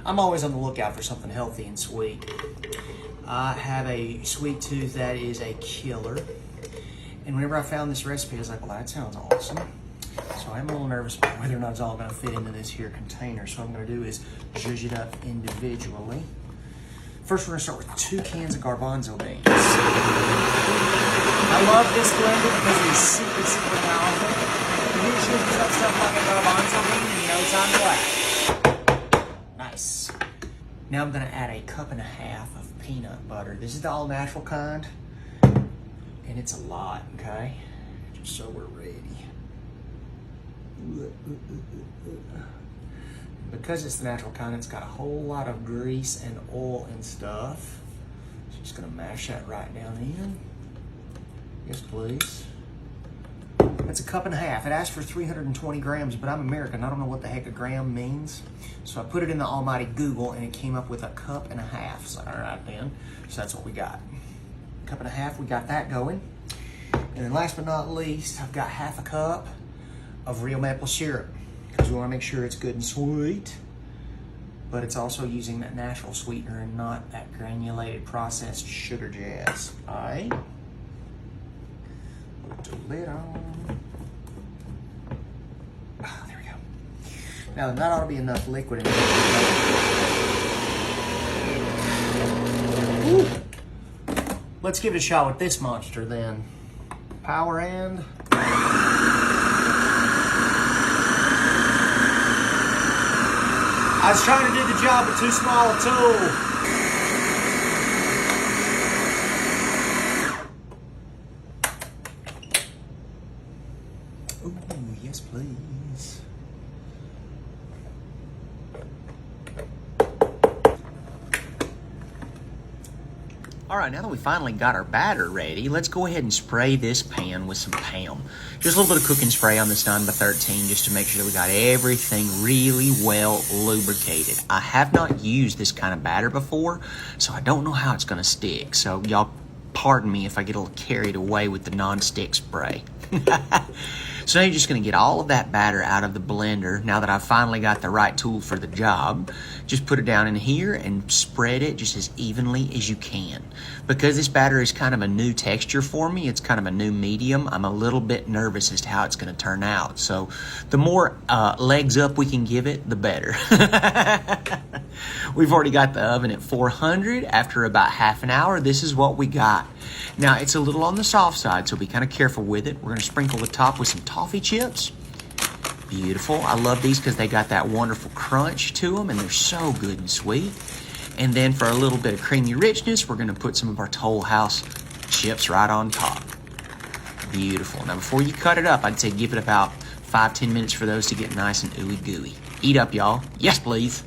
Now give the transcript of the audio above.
I'm always on the lookout for something healthy and sweet. I have a sweet tooth that is a killer. And whenever I found this recipe, I was like, well, that sounds awesome. So I'm a little nervous about whether or not it's all gonna fit into this here container. So what I'm gonna do is zhuzh it up individually. First, we're gonna start with 2 cans of garbanzo beans. I love this blender because it is super, super powerful. You usually put up stuff like a garbanzo bean and you know it's on black. Nice. Now I'm gonna add a 1.5 cups of peanut butter. This is the all natural kind. And it's a lot, okay? Just so we're ready. Because it's the natural kind, it's got a whole lot of grease and oil and stuff. So just gonna mash that right down in. Yes, please. That's a 1.5 cups. It asks for 320 grams, but I'm American. I don't know what the heck a gram means. So I put it in the almighty Google and it came up with a 1.5 cups. So all right then, so that's what we got. 1.5 cups, we got that going. And then last but not least, I've got 1/2 cup of real maple syrup because we want to make sure it's good and sweet, but it's also using that natural sweetener and not that granulated processed sugar jazz. All right, put the lid on. Ah, there we go. Now that ought to be enough liquid in there. Ooh. Let's give it a shot with this monster then. Power and. I was trying to do the job with too small a tool. Ooh, yes please. All right, now that we finally got our batter ready, let's go ahead and spray this pan with some PAM. Just a little bit of cooking spray on this 9x13 just to make sure that we got everything really well lubricated. I have not used this kind of batter before, so I don't know how it's gonna stick. So y'all pardon me if I get a little carried away with the non-stick spray. So now you're just going to get all of that batter out of the blender. Now that I've finally got the right tool for the job, just put it down in here and spread it just as evenly as you can. Because this batter is kind of a new texture for me, it's kind of a new medium, I'm a little bit nervous as to how it's going to turn out. So the more legs up we can give it, the better. We've already got the oven at 400. After about half an hour, this is what we got. Now, it's a little on the soft side, so be kind of careful with it. We're going to sprinkle the top with some toffee chips. Beautiful. I love these because they got that wonderful crunch to them, and they're so good and sweet. And then for a little bit of creamy richness, we're going to put some of our Toll House chips right on top. Beautiful. Now, before you cut it up, I'd say give it about 5-10 minutes for those to get nice and ooey gooey. Eat up, y'all. Yes, please.